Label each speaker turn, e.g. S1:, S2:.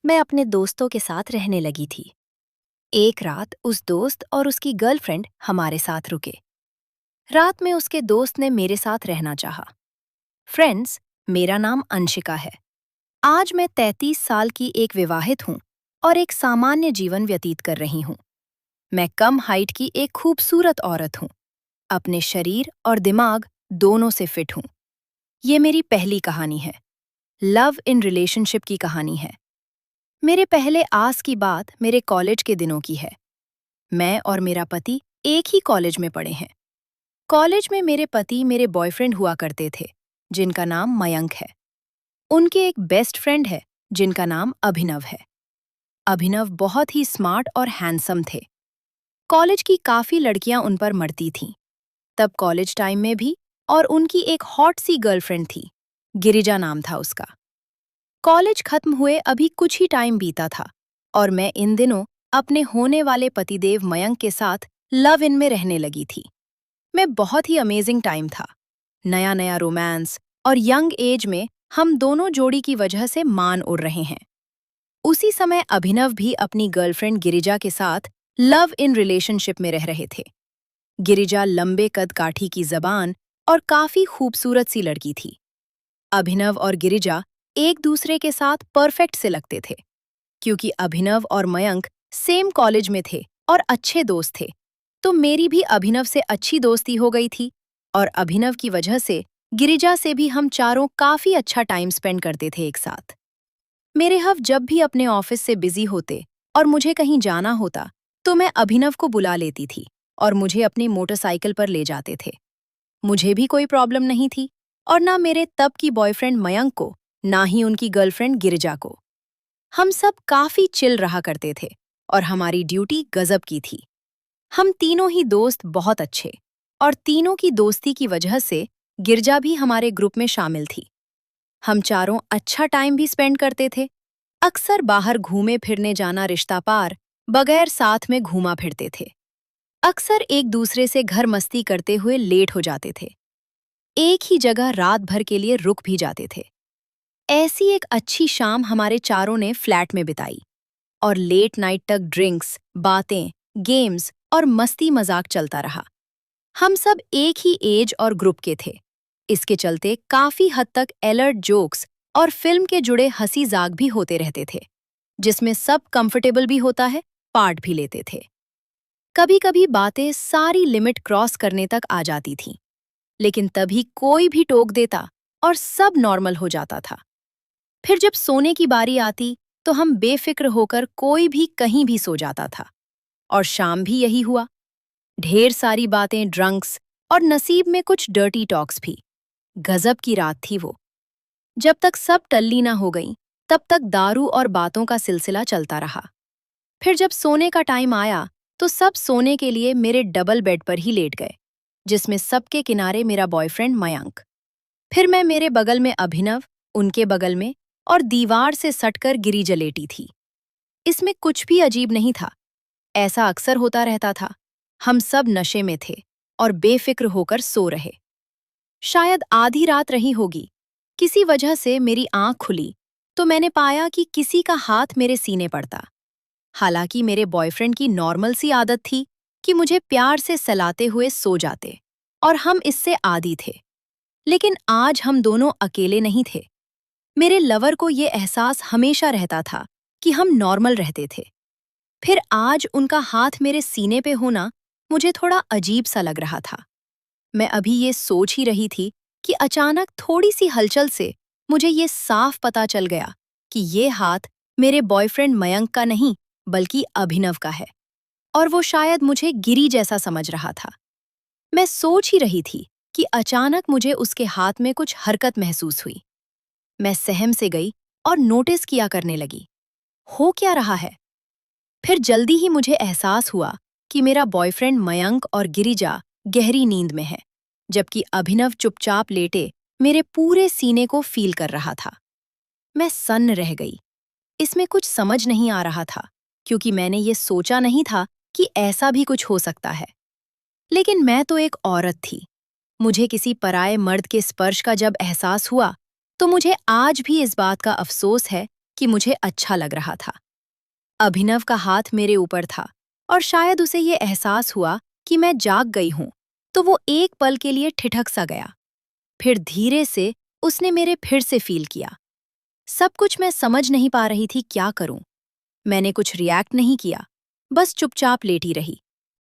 S1: मैं अपने दोस्तों के साथ रहने लगी थी। एक रात उस दोस्त और उसकी गर्लफ्रेंड हमारे साथ रुके। रात में उसके दोस्त ने मेरे साथ रहना चाहा। फ्रेंड्स, मेरा नाम अंशिका है। आज मैं 33 साल की एक विवाहित हूँ और एक सामान्य जीवन व्यतीत कर रही हूँ। मैं कम हाइट की एक खूबसूरत औरत हूँ। अपने शरीर और दिमाग दोनों से फिट हूँ। ये मेरी पहली कहानी है। लव इन रिलेशनशिप की कहानी है। मेरे पहले आस की बात मेरे कॉलेज के दिनों की है। मैं और मेरा पति एक ही कॉलेज में पढ़े हैं। कॉलेज में मेरे पति मेरे बॉयफ्रेंड हुआ करते थे, जिनका नाम मयंक है। उनके एक बेस्ट फ्रेंड है, जिनका नाम अभिनव है। अभिनव बहुत ही स्मार्ट और हैंडसम थे। कॉलेज की काफी लड़कियां उन पर मरती थीं। तब कॉलेज टाइम में भी। और उनकी एक हॉट सी गर्लफ्रेंड थी। गिरिजा नाम था उसका। कॉलेज खत्म हुए अभी कुछ ही टाइम बीता था और मैं इन दिनों अपने होने वाले पतिदेव मयंक के साथ लव इन में रहने लगी थी। मैं बहुत ही अमेजिंग टाइम था। नया नया रोमांस और यंग एज में हम दोनों जोड़ी की वजह से मान उड़ रहे हैं। उसी समय अभिनव भी अपनी गर्लफ्रेंड गिरिजा के साथ लव इन रिलेशनशिप में रह रहे थे। गिरिजा लंबे कद काठी की जबान और काफी खूबसूरत सी लड़की थी। अभिनव और गिरिजा एक दूसरे के साथ परफेक्ट से लगते थे। क्योंकि अभिनव और मयंक सेम कॉलेज में थे और अच्छे दोस्त थे, तो मेरी भी अभिनव से अच्छी दोस्ती हो गई थी। और अभिनव की वजह से गिरिजा से भी हम चारों काफी अच्छा टाइम स्पेंड करते थे एक साथ। मेरे हव जब भी अपने ऑफिस से बिजी होते और मुझे कहीं जाना होता, तो मैं अभिनव को बुला लेती थी और मुझे अपनी मोटरसाइकिल पर ले जाते थे। मुझे भी कोई प्रॉब्लम नहीं थी, और ना मेरे तब की बॉयफ्रेंड मयंक को, ना ही उनकी गर्लफ्रेंड गिरिजा को। हम सब काफी चिल रहा करते थे और हमारी ड्यूटी गजब की थी। हम तीनों ही दोस्त बहुत अच्छे, और तीनों की दोस्ती की वजह से गिरजा भी हमारे ग्रुप में शामिल थी। हम चारों अच्छा टाइम भी स्पेंड करते थे। अक्सर बाहर घूमे फिरने जाना रिश्ता पार बगैर साथ में घूमा फिरते थे। अक्सर एक दूसरे से घर मस्ती करते हुए लेट हो जाते थे। एक ही जगह रात भर के लिए रुक भी जाते थे। ऐसी एक अच्छी शाम हमारे चारों ने फ्लैट में बिताई, और लेट नाइट तक ड्रिंक्स, बातें, गेम्स और मस्ती मजाक चलता रहा। हम सब एक ही एज और ग्रुप के थे। इसके चलते काफी हद तक अलर्ट जोक्स और फिल्म के जुड़े हंसी जाग भी होते रहते थे, जिसमें सब कंफर्टेबल भी होता है, पार्ट भी लेते थे। कभी कभी बातें सारी लिमिट क्रॉस करने तक आ जाती थीं, लेकिन तभी कोई भी टोक देता और सब नॉर्मल हो जाता था। फिर जब सोने की बारी आती, तो हम बेफिक्र होकर कोई भी कहीं भी सो जाता था। और शाम भी यही हुआ। ढेर सारी बातें, ड्रंक्स और नसीब में कुछ डर्टी टॉक्स भी। गजब की रात थी वो। जब तक सब टल्ली ना हो गई, तब तक दारू और बातों का सिलसिला चलता रहा। फिर जब सोने का टाइम आया, तो सब सोने के लिए मेरे डबल बेड पर ही लेट गए, जिसमें सबके किनारे मेरा बॉयफ्रेंड मयंक। फिर मैं मेरे बगल में अभिनव, उनके बगल में, और दीवार से सटकर गिरिजा लेटी थी। इसमें कुछ भी अजीब नहीं था। ऐसा अक्सर होता रहता था। हम सब नशे में थे और बेफिक्र होकर सो रहे। शायद आधी रात रही होगी। किसी वजह से मेरी आंख खुली, तो मैंने पाया कि किसी का हाथ मेरे सीने पड़ता। हालांकि मेरे बॉयफ्रेंड की नॉर्मल सी आदत थी कि मुझे प्यार से सहलाते हुए सो जाते, और हम इससे आदी थे। लेकिन आज हम दोनों अकेले नहीं थे। मेरे लवर को ये एहसास हमेशा रहता था कि हम नॉर्मल रहते थे। फिर आज उनका हाथ मेरे सीने पे होना मुझे थोड़ा अजीब सा लग रहा था। मैं अभी ये सोच ही रही थी कि अचानक थोड़ी सी हलचल से मुझे ये साफ पता चल गया कि ये हाथ मेरे बॉयफ्रेंड मयंक का नहीं, बल्कि अभिनव का है। और वो शायद मुझे गिरी जैसा समझ रहा था। मैं सोच ही रही थी कि अचानक मुझे उसके हाथ में कुछ हरकत महसूस हुई। मैं सहम से गई और नोटिस किया करने लगी, हो क्या रहा है। फिर जल्दी ही मुझे एहसास हुआ कि मेरा बॉयफ्रेंड मयंक और गिरिजा गहरी नींद में है, जबकि अभिनव चुपचाप लेटे मेरे पूरे सीने को फील कर रहा था। मैं सन्न रह गई। इसमें कुछ समझ नहीं आ रहा था, क्योंकि मैंने ये सोचा नहीं था कि ऐसा भी कुछ हो सकता है। लेकिन मैं तो एक औरत थी। मुझे किसी पराये मर्द के स्पर्श का जब एहसास हुआ, तो मुझे आज भी इस बात का अफसोस है कि मुझे अच्छा लग रहा था। अभिनव का हाथ मेरे ऊपर था और शायद उसे ये एहसास हुआ कि मैं जाग गई हूं, तो वो एक पल के लिए ठिठक सा गया। फिर धीरे से उसने मेरे फिर से फील किया। सब कुछ मैं समझ नहीं पा रही थी क्या करूं। मैंने कुछ रिएक्ट नहीं किया, बस चुपचाप लेटी रही।